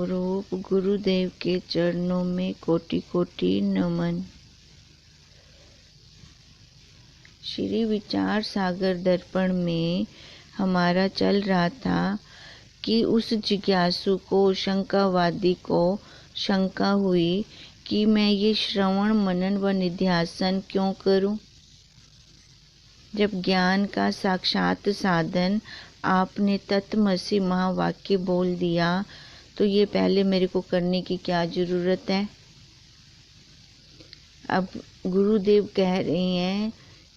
रूप गुरुदेव के चरणों में कोटि कोटि नमन। श्री विचार सागर दर्पण में हमारा चल रहा था कि उस जिज्ञासु को, शंकावादी को शंका हुई कि मैं ये श्रवण मनन व निध्यासन क्यों करूं, जब ज्ञान का साक्षात साधन आपने तत्वमसि महावाक्य बोल दिया तो ये पहले मेरे को करने की क्या जरूरत है। अब गुरुदेव कह रहे हैं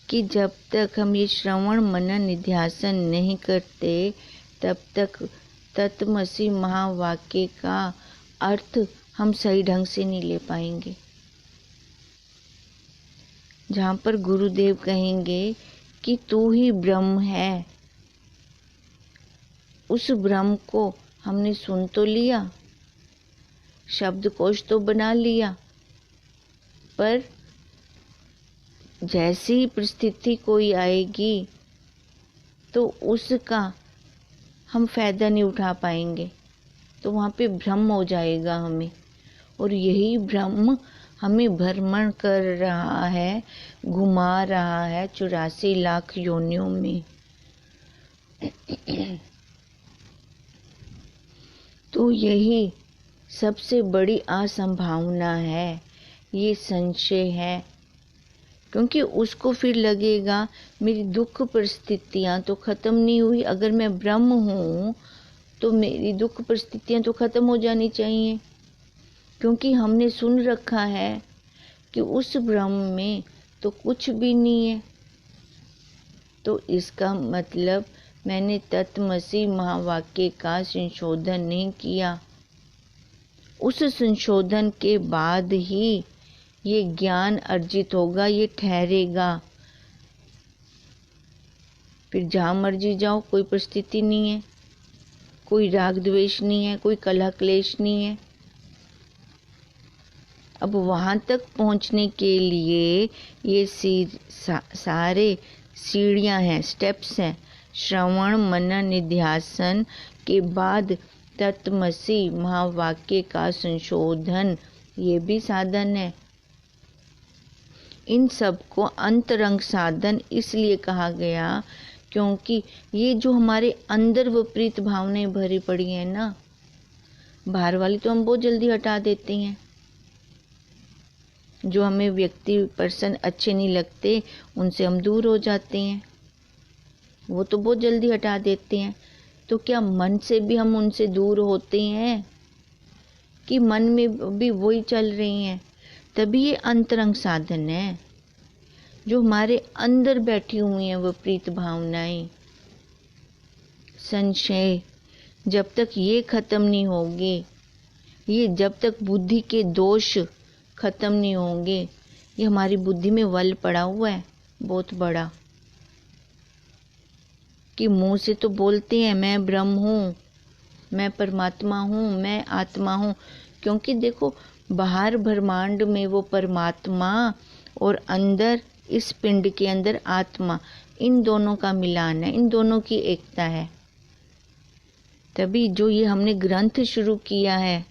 कि जब तक हम ये श्रवण मनन निध्यासन नहीं करते तब तक तत्वमसि महावाक्य का अर्थ हम सही ढंग से नहीं ले पाएंगे। जहाँ पर गुरुदेव कहेंगे कि तू ही ब्रह्म है, उस ब्रह्म को हमने सुन तो लिया, शब्दकोश तो बना लिया, पर जैसी परिस्थिति कोई आएगी तो उसका हम फायदा नहीं उठा पाएंगे, तो वहाँ पे भ्रम हो जाएगा हमें। और यही भ्रम हमें भ्रमण कर रहा है, घुमा रहा है 84 लाख योनियों में। तो यही सबसे बड़ी असंभावना है, ये संशय है, क्योंकि उसको फिर लगेगा मेरी दुख परिस्थितियां तो खत्म नहीं हुई। अगर मैं ब्रह्म हूँ तो मेरी दुख परिस्थितियां तो खत्म हो जानी चाहिए, क्योंकि हमने सुन रखा है कि उस ब्रह्म में तो कुछ भी नहीं है। तो इसका मतलब मैंने तत्वमसि महावाक्य का संशोधन नहीं किया। उस संशोधन के बाद ही ये ज्ञान अर्जित होगा, ये ठहरेगा। फिर जहाँ मर्जी जाओ, कोई परिस्थिति नहीं है, कोई राग द्वेष नहीं है, कोई कलह क्लेश नहीं है। अब वहाँ तक पहुँचने के लिए ये सारे सीढ़ियाँ हैं, स्टेप्स हैं। श्रवण मनन निध्यासन के बाद तत्वमसि महावाक्य का संशोधन, ये भी साधन है। इन सब को अंतरंग साधन इसलिए कहा गया क्योंकि ये जो हमारे अंदर विपरीत भावनाएं भरी पड़ी हैं ना, बाहर वाली तो हम बहुत जल्दी हटा देते हैं। जो हमें व्यक्ति पर्सन अच्छे नहीं लगते उनसे हम दूर हो जाते हैं, वो तो बहुत जल्दी हटा देते हैं। तो क्या मन से भी हम उनसे दूर होते हैं कि मन में भी वही चल रही हैं? तभी ये अंतरंग साधन है, जो हमारे अंदर बैठी हुई हैं विपरीत भावनाएं, संशय। जब तक ये खत्म नहीं होंगे, ये जब तक बुद्धि के दोष खत्म नहीं होंगे, ये हमारी बुद्धि में वल पड़ा हुआ है बहुत बड़ा, कि मुंह से तो बोलते हैं मैं ब्रह्म हूँ, मैं परमात्मा हूँ, मैं आत्मा हूँ। क्योंकि देखो, बाहर ब्रह्मांड में वो परमात्मा और अंदर इस पिंड के अंदर आत्मा, इन दोनों का मिलान है, इन दोनों की एकता है। तभी जो ये हमने ग्रंथ शुरू किया है,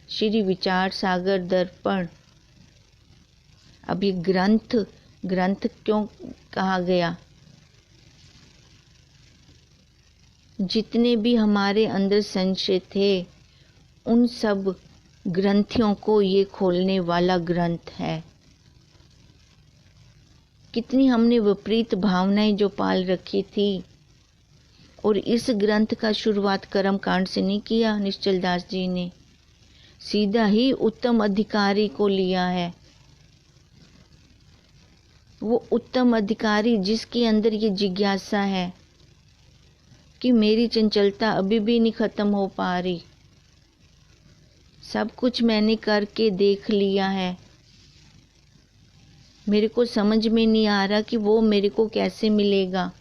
श्री विचार सागर दर्पण, अब ये ग्रंथ क्यों कहा गया? जितने भी हमारे अंदर संशय थे उन सब ग्रंथियों को ये खोलने वाला ग्रंथ है। कितनी हमने विपरीत भावनाएं जो पाल रखी थी, और इस ग्रंथ का शुरुआत कर्म कांड से नहीं किया निश्चल दास जी ने, सीधा ही उत्तम अधिकारी को लिया है। वो उत्तम अधिकारी जिसके अंदर ये जिज्ञासा है कि मेरी चंचलता अभी भी नहीं खत्म हो पा रही, सब कुछ मैंने करके देख लिया है, मेरे को समझ में नहीं आ रहा कि वो मेरे को कैसे मिलेगा।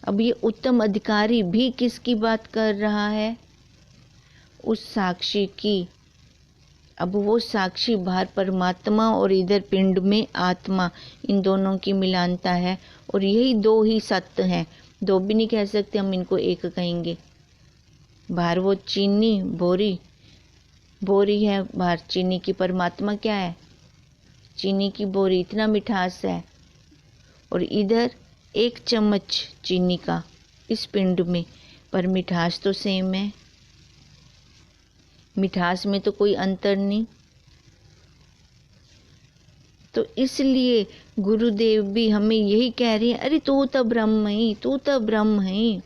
अब ये उत्तम अधिकारी भी किसकी बात कर रहा है? उस साक्षी की। अब वो साक्षी बाहर परमात्मा और इधर पिंड में आत्मा, इन दोनों की मिलानता है, और यही दो ही सत्य हैं। दो भी नहीं कह सकते हम, इनको एक कहेंगे। बाहर वो चीनी बोरी बोरी है बाहर चीनी की, परमात्मा क्या है? चीनी की बोरी, इतना मिठास है। और इधर 1 चम्मच चीनी का इस पिंड में, पर मिठास तो सेम है। मिठास में तो कोई अंतर नहीं। तो इसलिए गुरुदेव भी हमें यही कह रहे हैं, अरे तू तो ब्रह्म ही, तू तो ब्रह्म ही।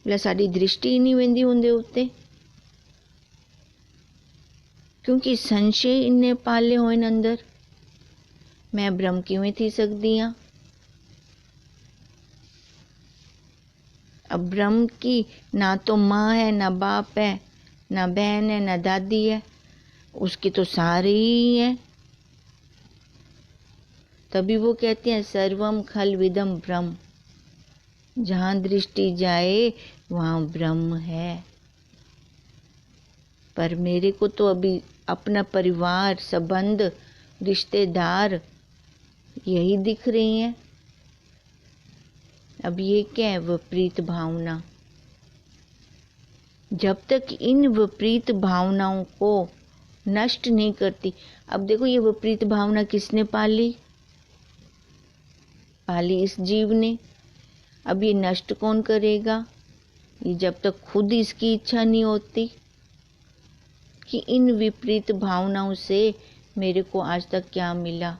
बोला साड़ी दृष्टि ही नहीं वेंदी उनदे उत्ते, क्योंकि संशय इन्ने पाले होए न अंदर, मैं ब्रह्म किवें थी सकदी हां। अब ब्रह्म की ना तो माँ है, ना बाप है, ना बहन है, ना दादी है, उसके तो सारे ही है। तभी वो कहते हैं सर्वम खल विदम ब्रह्म, जहाँ दृष्टि जाए वहाँ ब्रह्म है। पर मेरे को तो अभी अपना परिवार, संबंध, रिश्तेदार यही दिख रही हैं। अब ये क्या है? विपरीत भावना। जब तक इन विपरीत भावनाओं को नष्ट नहीं करती, अब देखो ये विपरीत भावना किसने पाली? पाली इस जीव ने। अब ये नष्ट कौन करेगा? ये जब तक खुद इसकी इच्छा नहीं होती कि इन विपरीत भावनाओं से मेरे को आज तक क्या मिला,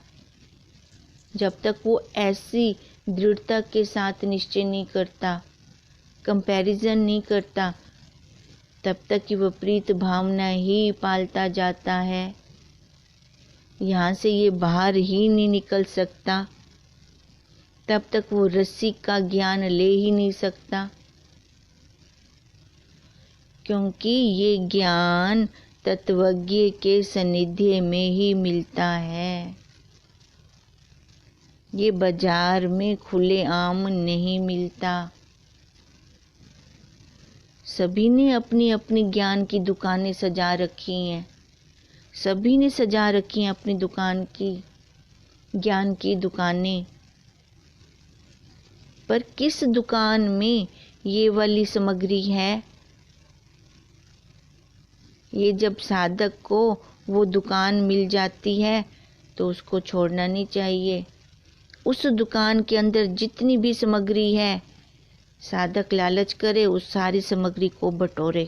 जब तक वो ऐसी दृढ़ता के साथ निश्चय नहीं करता, कंपैरिजन नहीं करता, तब तक कि विपरीत भावना ही पालता जाता है। यहाँ से ये बाहर ही नहीं निकल सकता, तब तक वो रस्सी का ज्ञान ले ही नहीं सकता, क्योंकि ये ज्ञान तत्वज्ञ के सानिध्य में ही मिलता है। ये बाजार में खुलेआम नहीं मिलता। सभी ने अपनी अपनी ज्ञान की दुकानें सजा रखी हैं, सभी ने सजा रखी हैं अपनी दुकान की, ज्ञान की दुकानें। पर किस दुकान में ये वाली सामग्री है? ये जब साधक को वो दुकान मिल जाती है तो उसको छोड़ना नहीं चाहिए। उस दुकान के अंदर जितनी भी सामग्री है, साधक लालच करे उस सारी सामग्री को बटोरे।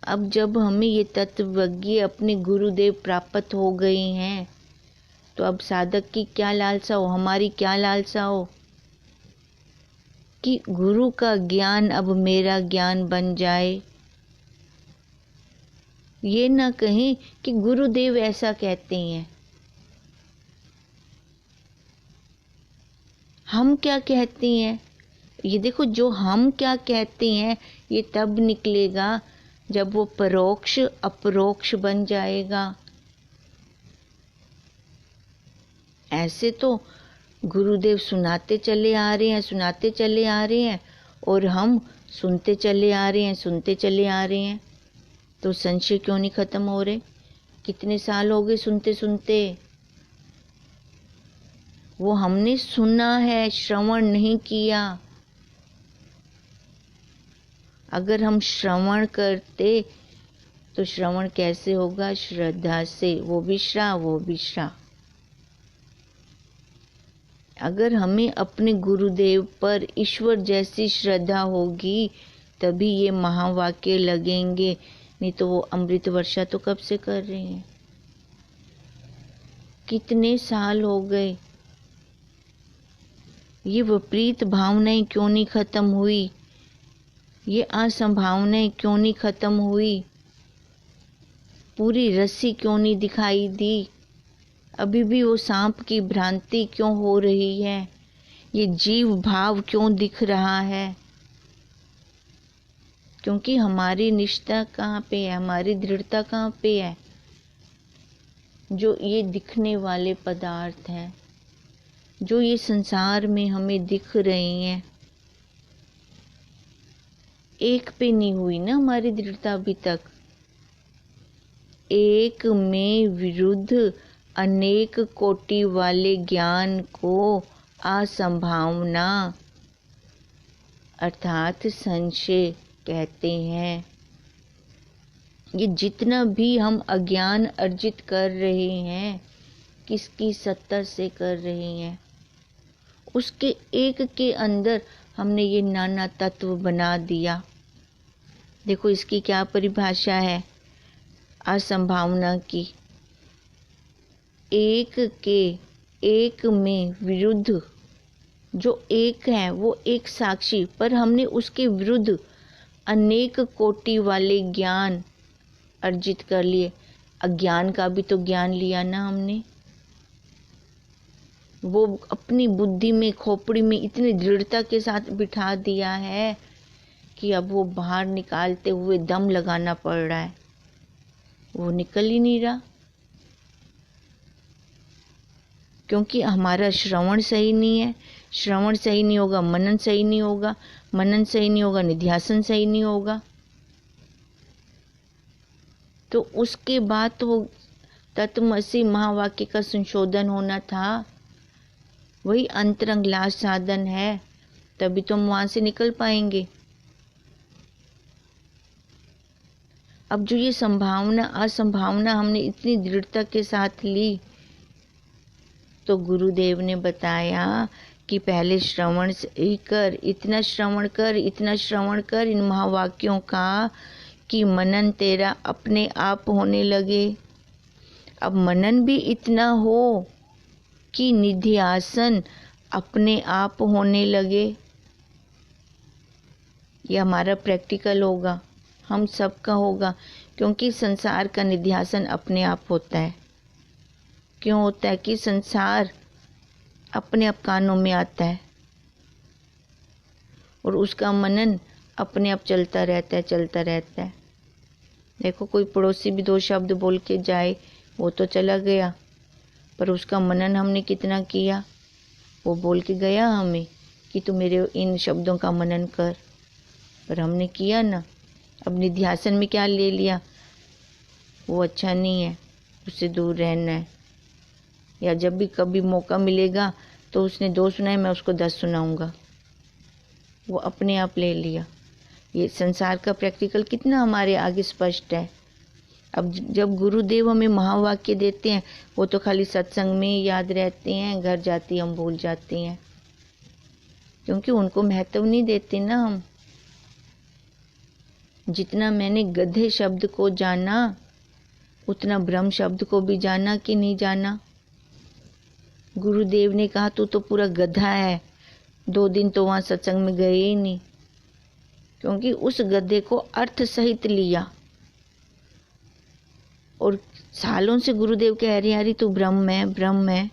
अब जब हमें ये तत्वज्ञ अपने गुरुदेव प्राप्त हो गए हैं, तो अब साधक की क्या लालसा हो, हमारी क्या लालसा हो कि गुरु का ज्ञान अब मेरा ज्ञान बन जाए। ये ना कहें कि गुरुदेव ऐसा कहते हैं। हम क्या कहते हैं? ये देखो, जो हम क्या कहते हैं ये तब निकलेगा जब वो परोक्ष अपरोक्ष बन जाएगा। ऐसे तो गुरुदेव सुनाते चले आ रहे हैं, सुनाते चले आ रहे हैं, और हम सुनते चले आ रहे हैं, सुनते चले आ रहे हैं। तो संशय क्यों नहीं खत्म हो रहे? कितने साल हो गए सुनते सुनते? वो हमने सुना है, श्रवण नहीं किया। अगर हम श्रवण करते तो श्रवण कैसे होगा? श्रद्धा से, वो भी श्रा, वो भी श्रा। अगर हमें अपने गुरुदेव पर ईश्वर जैसी श्रद्धा होगी तभी ये महावाक्य लगेंगे, नहीं तो वो अमृत वर्षा तो कब से कर रहे हैं। कितने साल हो गए, ये विपरीत भावनाएं क्यों नहीं खत्म हुई? ये असंभावनाएं क्यों नहीं खत्म हुई? पूरी रस्सी क्यों नहीं दिखाई दी? अभी भी वो सांप की भ्रांति क्यों हो रही है? ये जीव भाव क्यों दिख रहा है? क्योंकि हमारी निष्ठा कहाँ पे है, हमारी दृढ़ता कहाँ पे है? जो ये दिखने वाले पदार्थ हैं, जो ये संसार में हमें दिख रहे हैं, एक पे नहीं हुई ना हमारी दृढ़ता अभी तक। एक में विरुद्ध अनेक कोटि वाले ज्ञान को असंभावना, अर्थात संशय कहते हैं। ये जितना भी हम अज्ञान अर्जित कर रहे हैं, किसकी सत्ता से कर रहे हैं, उसके एक के अंदर हमने ये नाना तत्व बना दिया। देखो इसकी क्या परिभाषा है असंभावना की। एक के एक में विरुद्ध, जो एक है वो एक साक्षी, पर हमने उसके विरुद्ध अनेक कोटि वाले ज्ञान अर्जित कर लिए। अज्ञान का भी तो ज्ञान लिया ना हमने। वो अपनी बुद्धि में, खोपड़ी में इतनी दृढ़ता के साथ बिठा दिया है कि अब वो बाहर निकालते हुए दम लगाना पड़ रहा है, वो निकल ही नहीं रहा। क्योंकि हमारा श्रवण सही नहीं है। श्रवण सही नहीं होगा, मनन सही नहीं होगा, मनन सही नहीं होगा, निध्यासन सही नहीं होगा। तो उसके बाद तो वो तत्वमसि महावाक्य का संशोधन होना था। वही अंतरंग लास्ट साधन है, तभी तो हम वहां से निकल पाएंगे। अब जो ये संभावना असंभावना हमने इतनी दृढ़ता के साथ ली, तो गुरुदेव ने बताया कि पहले श्रवण ही कर, इतना श्रवण कर, इतना श्रवण कर इन महावाक्यों का कि मनन तेरा अपने आप होने लगे। अब मनन भी इतना हो कि निध्यासन अपने आप होने लगे। ये हमारा प्रैक्टिकल होगा, हम सबका होगा, क्योंकि संसार का निध्यासन अपने आप होता है। क्यों होता है? कि संसार अपने आप कानों में आता है और उसका मनन अपने आप चलता रहता है, चलता रहता है। देखो कोई पड़ोसी भी दो शब्द बोल के जाए, वो तो चला गया, पर उसका मनन हमने कितना किया। वो बोल के गया हमें कि तू मेरे इन शब्दों का मनन कर, पर हमने किया ना। अब निध्यासन में क्या ले लिया, वो अच्छा नहीं है, उससे दूर रहना है। या जब भी कभी मौका मिलेगा तो उसने 2 सुनाए, मैं उसको 10 सुनाऊंगा, वो अपने आप ले लिया। ये संसार का प्रैक्टिकल कितना हमारे आगे स्पष्ट है। अब जब गुरुदेव हमें महावाक्य देते हैं, वो तो खाली सत्संग में याद रहते हैं, घर जाती हम भूल जाते हैं, क्योंकि उनको महत्व नहीं देते ना हम। जितना मैंने गधे शब्द को जाना, उतना ब्रह्म शब्द को भी जाना कि नहीं जाना। गुरुदेव ने कहा तू तो पूरा गधा है, 2 दिन तो वहां सत्संग में गए ही नहीं, क्योंकि उस गधे को अर्थ सहित लिया। और सालों से गुरुदेव कह रहे यारी तू ब्रह्म है, ब्रह्म है,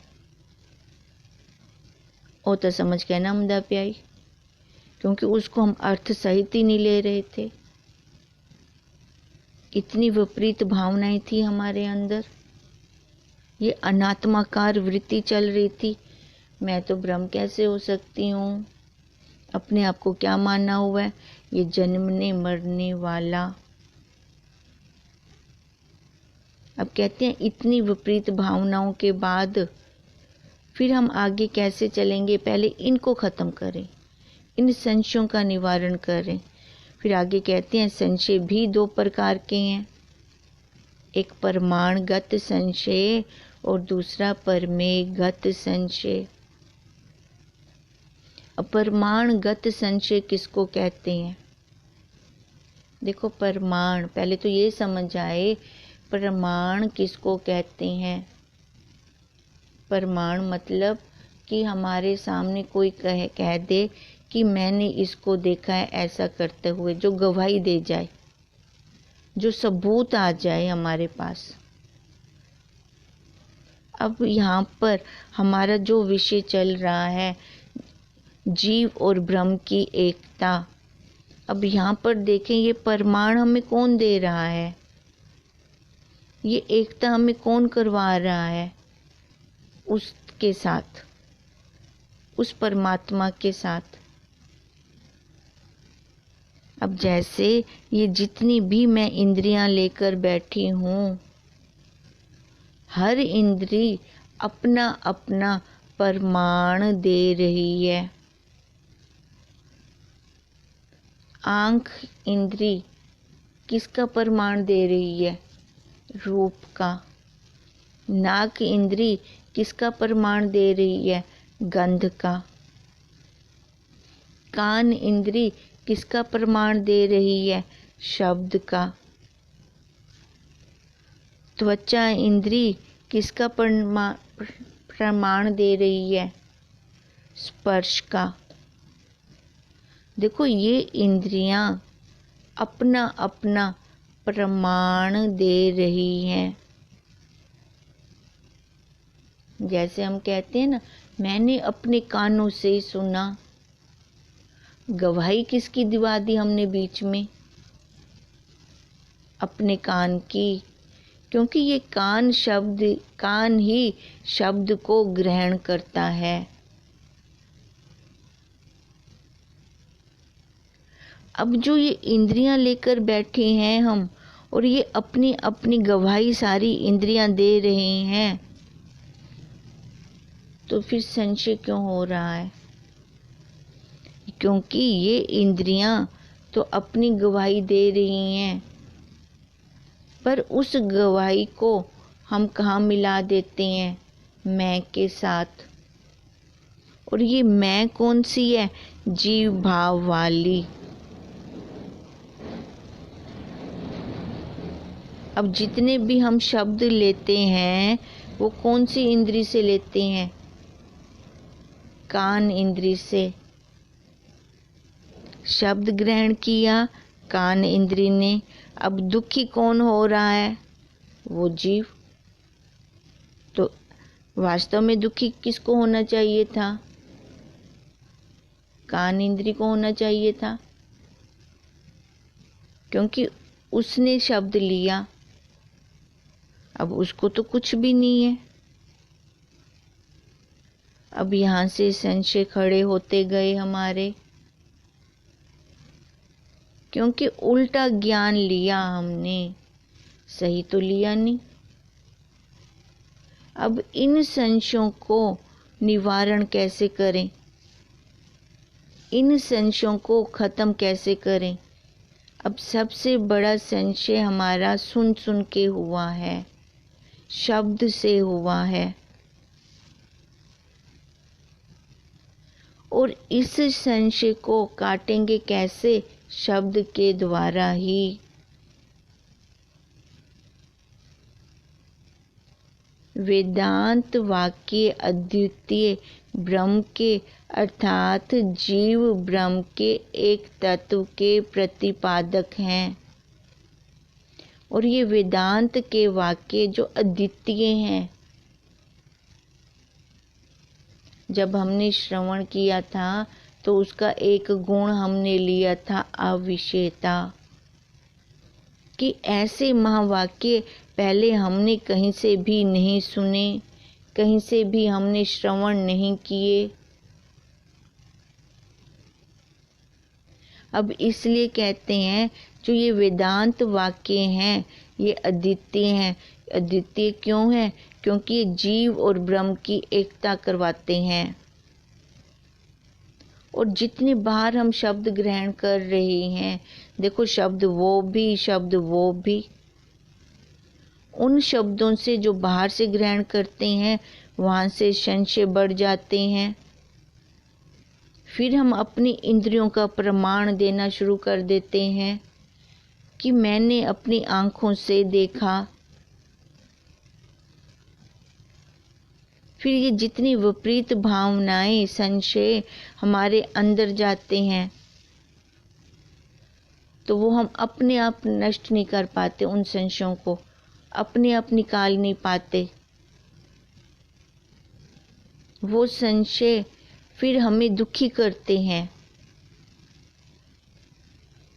वो तो समझ के ना मुद्दा पे आई, क्योंकि उसको हम अर्थ सहित ही नहीं ले रहे थे। इतनी विपरीत भावनाएं थी हमारे अंदर, ये अनात्माकार वृत्ति चल रही थी। मैं तो ब्रह्म कैसे हो सकती हूँ, अपने आप को क्या माना हुआ है, ये जन्मने मरने वाला। अब कहते हैं इतनी विपरीत भावनाओं के बाद फिर हम आगे कैसे चलेंगे। पहले इनको खत्म करें, इन संशयों का निवारण करें। फिर आगे कहते हैं संशय भी 2 प्रकार के हैं, एक प्रमाणगत संशय और दूसरा परमेयगत संशय। प्रमाणगत संशय किसको कहते हैं? देखो प्रमाण, पहले तो ये समझ आए प्रमाण किसको कहते हैं। प्रमाण मतलब कि हमारे सामने कोई कह दे कि मैंने इसको देखा है ऐसा करते हुए, जो गवाही दे जाए, जो सबूत आ जाए हमारे पास। अब यहाँ पर हमारा जो विषय चल रहा है जीव और ब्रह्म की एकता। अब यहाँ पर देखें ये प्रमाण हमें कौन दे रहा है, ये एकता हमें कौन करवा रहा है? उसके साथ, उस परमात्मा के साथ। अब जैसे ये जितनी भी मैं इंद्रियां लेकर बैठी हूँ, हर इंद्री अपना अपना प्रमाण दे रही है। आंख इंद्री किसका प्रमाण दे रही है? रूप का। नाक इंद्री किसका प्रमाण दे रही है? गंध का। कान इंद्री किसका प्रमाण दे रही है? शब्द का। त्वचा इंद्री किसका प्रमाण दे रही है? स्पर्श का। देखो, ये इंद्रियां अपना अपना प्रमाण दे रही हैं। जैसे हम कहते हैं ना, मैंने अपने कानों से सुना। गवाही किसकी दिवा दी हमने बीच में? अपने कान की, क्योंकि ये कान ही शब्द को ग्रहण करता है। अब जो ये इंद्रियां लेकर बैठे हैं हम, और ये अपनी अपनी गवाही सारी इंद्रियां दे रहे हैं, तो फिर संशय क्यों हो रहा है? क्योंकि ये इंद्रियां तो अपनी गवाही दे रही हैं, पर उस गवाही को हम कहाँ मिला देते हैं? मैं के साथ। और ये मैं कौन सी है? जीव भाव वाली। अब जितने भी हम शब्द लेते हैं वो कौन सी इंद्री से लेते हैं? कान इंद्री से। शब्द ग्रहण किया कान इंद्री ने। अब दुखी कौन हो रहा है? वो जीव। तो वास्तव में दुखी किसको होना चाहिए था? कान इंद्री को होना चाहिए था, क्योंकि उसने शब्द लिया। अब उसको तो कुछ भी नहीं है। अब यहाँ से संशय खड़े होते गए हमारे, क्योंकि उल्टा ज्ञान लिया हमने, सही तो लिया नहीं। अब इन संशयों को निवारण कैसे करें? इन संशयों को खत्म कैसे करें? अब सबसे बड़ा संशय हमारा सुन सुन के हुआ है, शब्द से हुआ है। और इस संशय को काटेंगे कैसे? शब्द के द्वारा ही। वेदांत वाक्य अद्वितीय ब्रह्म के अर्थात जीव ब्रह्म के एक तत्व के प्रतिपादक हैं। और ये वेदांत के वाक्य जो अद्वितीय हैं, जब हमने श्रवण किया था तो उसका एक गुण हमने लिया था, अविषयता, कि ऐसे महावाक्य पहले हमने कहीं से भी नहीं सुने, कहीं से भी हमने श्रवण नहीं किए। अब इसलिए कहते हैं जो ये वेदांत वाक्य हैं ये अद्वितीय हैं। अद्वितीय क्यों है? क्योंकि ये जीव और ब्रह्म की एकता करवाते हैं। और जितने बार हम शब्द ग्रहण कर रहे हैं, देखो शब्द वो भी, शब्द वो भी, उन शब्दों से जो बाहर से ग्रहण करते हैं वहाँ से संशय बढ़ जाते हैं। फिर हम अपनी इंद्रियों का प्रमाण देना शुरू कर देते हैं कि मैंने अपनी आँखों से देखा। फिर ये जितनी विपरीत भावनाएं, संशय हमारे अंदर जाते हैं, तो वो हम अपने आप नष्ट नहीं कर पाते। उन संशयों को अपने आप निकाल नहीं पाते। वो संशय फिर हमें दुखी करते हैं।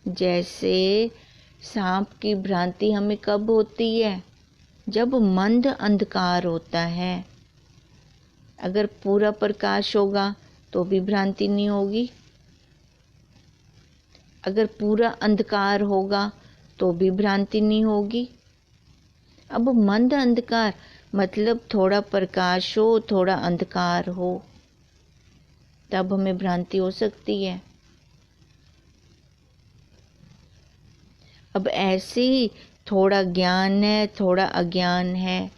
जैसे सांप की भ्रांति हमें कब होती है? जब मंद अंधकार होता है। अगर पूरा प्रकाश होगा तो भी भ्रांति नहीं होगी, अगर पूरा अंधकार होगा तो भी भ्रांति नहीं होगी। अब मंद अंधकार मतलब थोड़ा प्रकाश हो, थोड़ा अंधकार हो, तब हमें भ्रांति हो सकती है। अब ऐसे ही थोड़ा ज्ञान है, थोड़ा अज्ञान है,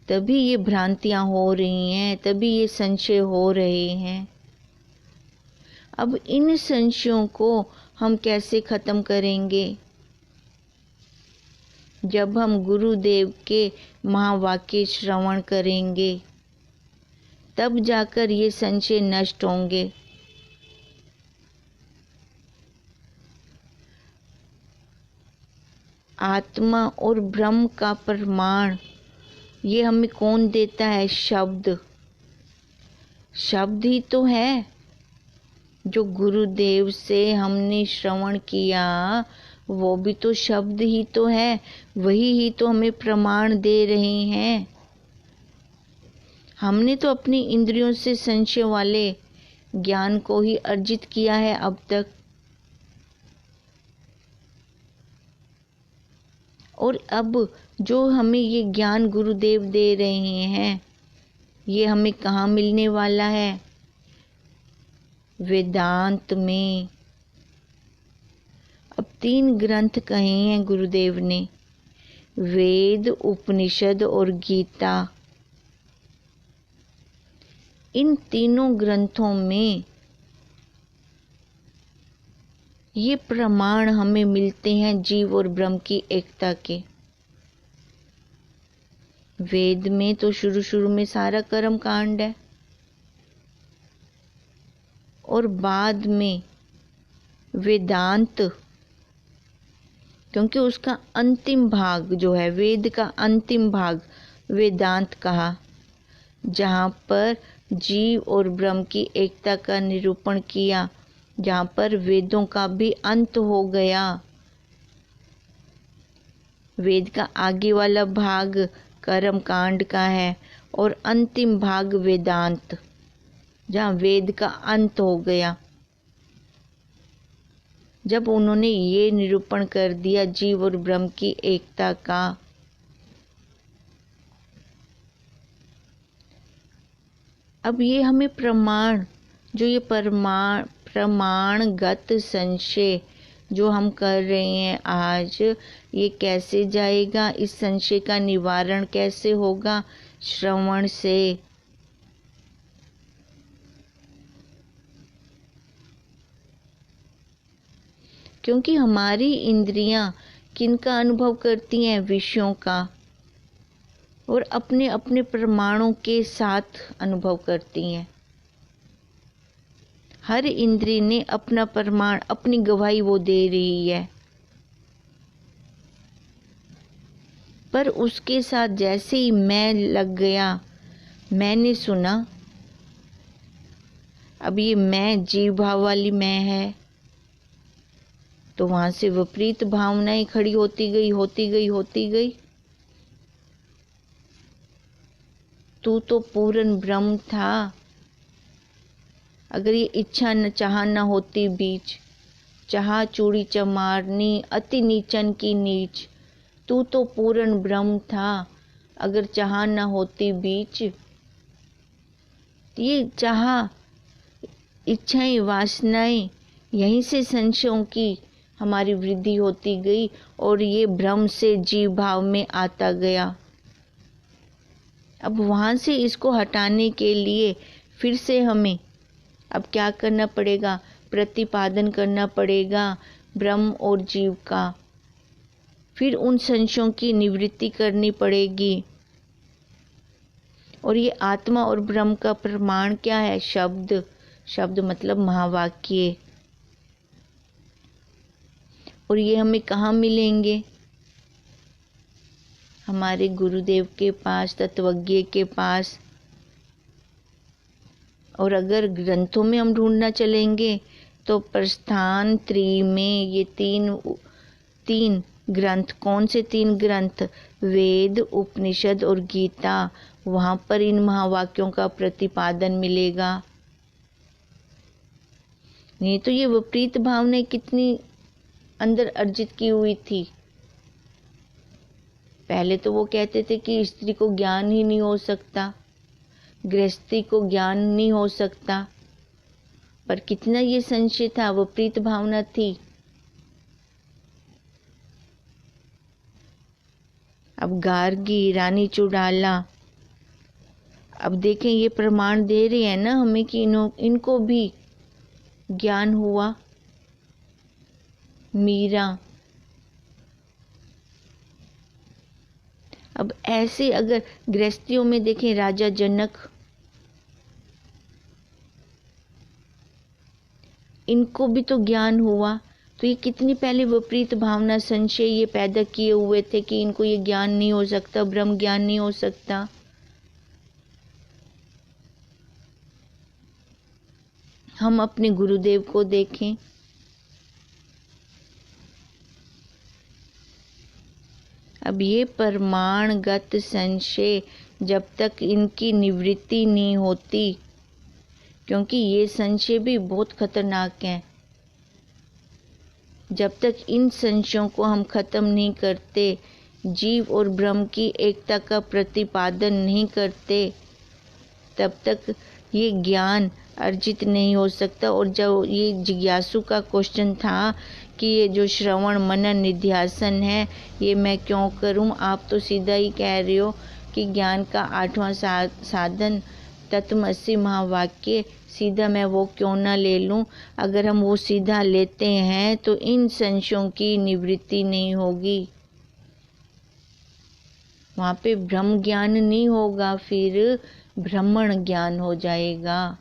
तभी ये भ्रांतियां हो रही हैं, तभी ये संशय हो रहे हैं। अब इन संशयों को हम कैसे खत्म करेंगे? जब हम गुरुदेव के महावाक्य श्रवण करेंगे, तब जाकर ये संशय नष्ट होंगे। आत्मा और ब्रह्म का प्रमाण ये हमें कौन देता है? शब्द। शब्द ही तो है जो गुरुदेव से हमने श्रवण किया, वो भी तो शब्द ही तो है, वही ही तो हमें प्रमाण दे रहे हैं। हमने तो अपनी इंद्रियों से संशय वाले ज्ञान को ही अर्जित किया है अब तक। और अब जो हमें ये ज्ञान गुरुदेव दे रहे हैं, ये हमें कहाँ मिलने वाला है? वेदांत में। अब 3 ग्रंथ कहे हैं गुरुदेव ने, वेद, उपनिषद और गीता। इन तीनों ग्रंथों में ये प्रमाण हमें मिलते हैं जीव और ब्रह्म की एकता के। वेद में तो शुरू में सारा कर्म कांड है, और बाद में वेदांत, क्योंकि उसका अंतिम भाग जो है, वेद का अंतिम भाग वेदांत कहा, जहाँ पर जीव और ब्रह्म की एकता का निरूपण किया, जहाँ पर वेदों का भी अंत हो गया। वेद का आगे वाला भाग कर्म कांड का है और अंतिम भाग वेदांत, जहाँ वेद का अंत हो गया। जब उन्होंने ये निरूपण कर दिया जीव और ब्रह्म की एकता का, अब ये हमें प्रमाण, जो ये प्रमाणगत संशय जो हम कर रहे हैं आज, ये कैसे जाएगा? इस संशय का निवारण कैसे होगा? श्रवण से। क्योंकि हमारी इंद्रियां किनका अनुभव करती हैं? विषयों का, और अपने अपने प्रमाणों के साथ अनुभव करती हैं। हर इंद्रिय ने अपना प्रमाण, अपनी गवाही वो दे रही है, पर उसके साथ जैसे ही मैं लग गया, मैंने सुना, अब ये मैं जीव भाव वाली मैं है, तो वहां से विपरीत भावनाएं खड़ी होती गई। तू तो पूर्ण ब्रह्म था। अगर ये इच्छा न चाह न होती बीच, चाह चूड़ी चमारनी अति नीचन की नीच, तू तो पूर्ण ब्रह्म था। अगर चाह न होती बीच, ये चाह, इच्छाएं, वासनाएं, यहीं से संशयों की हमारी वृद्धि होती गई और ये भ्रम से जीव भाव में आता गया। अब वहां से इसको हटाने के लिए फिर से हमें अब क्या करना पड़ेगा? प्रतिपादन करना पड़ेगा ब्रह्म और जीव का। फिर उन संशयों की निवृत्ति करनी पड़ेगी। और ये आत्मा और ब्रह्म का प्रमाण क्या है? शब्द। शब्द मतलब महावाक्य। और ये हमें कहाँ मिलेंगे? हमारे गुरुदेव के पास, तत्वज्ञ के पास। और अगर ग्रंथों में हम ढूंढना चलेंगे तो प्रस्थान त्रयी में ये तीन ग्रंथ, कौन से 3 ग्रंथ? वेद, उपनिषद और गीता। वहां पर इन महावाक्यों का प्रतिपादन मिलेगा। नहीं तो ये विपरीत भावनाएं कितनी अंदर अर्जित की हुई थी। पहले तो वो कहते थे कि स्त्री को ज्ञान ही नहीं हो सकता, गृहस्थी को ज्ञान नहीं हो सकता, पर कितना ये संशय था, विपरीत भावना थी। अब गार्गी, रानी चुड़ाला, अब देखें ये प्रमाण दे रहे हैं ना हमें कि इनको भी ज्ञान हुआ। मीरा, अब ऐसे अगर गृहस्थियों में देखें, राजा जनक, इनको भी तो ज्ञान हुआ, तो ये कितनी पहले विपरीत भावना, संशय ये पैदा किए हुए थे कि इनको ये ज्ञान नहीं हो सकता, ब्रह्म ज्ञान नहीं हो सकता। हम अपने गुरुदेव को देखें, अब ये प्रमाणगत संशय जब तक इनकी निवृत्ति नहीं होती, क्योंकि ये संशय भी बहुत खतरनाक हैं, जब तक इन संशयों को हम खत्म नहीं करते, जीव और ब्रह्म की एकता का प्रतिपादन नहीं करते, तब तक ये ज्ञान अर्जित नहीं हो सकता। और जब ये जिज्ञासु का क्वेश्चन था कि ये जो श्रवण मनन निध्यासन है ये मैं क्यों करूं, आप तो सीधा ही कह रहे हो कि ज्ञान का 8वां साधन तत्वमसि महावाक्य, सीधा मैं वो क्यों ना ले लूं। अगर हम वो सीधा लेते हैं तो इन संशयों की निवृत्ति नहीं होगी, वहाँ पे ब्रह्म ज्ञान नहीं होगा, फिर ब्रह्मण ज्ञान हो जाएगा,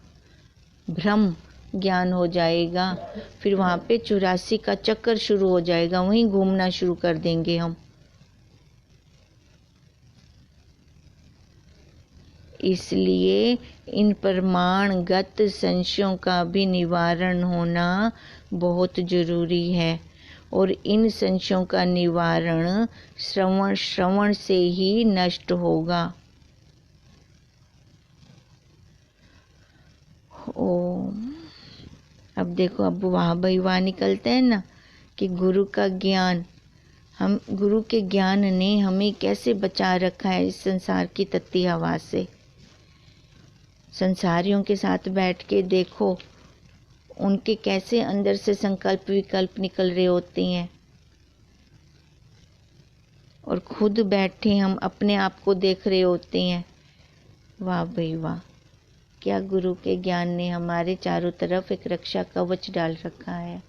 ब्रह्म ज्ञान हो जाएगा। फिर वहाँ पे 84 का चक्कर शुरू हो जाएगा, वहीं घूमना शुरू कर देंगे हम। इसलिए इन प्रमाणगत संशयों का भी निवारण होना बहुत जरूरी है, और इन संशयों का निवारण श्रवण से ही नष्ट होगा। ओम। अब देखो, अब वाह निकलते हैं ना कि गुरु का ज्ञान, हम गुरु के ज्ञान ने हमें कैसे बचा रखा है इस संसार की तत्ती हवा से। संसारियों के साथ बैठ के देखो उनके कैसे अंदर से संकल्प विकल्प निकल रहे होते हैं, और खुद बैठे हम अपने आप को देख रहे होते हैं। वाह भाई वाह, क्या गुरु के ज्ञान ने हमारे चारों तरफ एक रक्षा कवच डाल रखा है।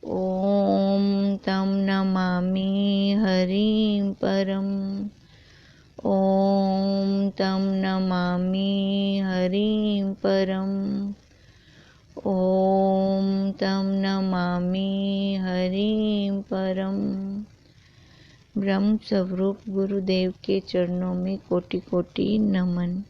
ओम तम नमामि हरिं परम, ओम तम नमामि हरिं परम, ओम तम नमामि हरिं परम। ब्रह्म स्वरूप गुरुदेव के चरणों में कोटि कोटि नमन।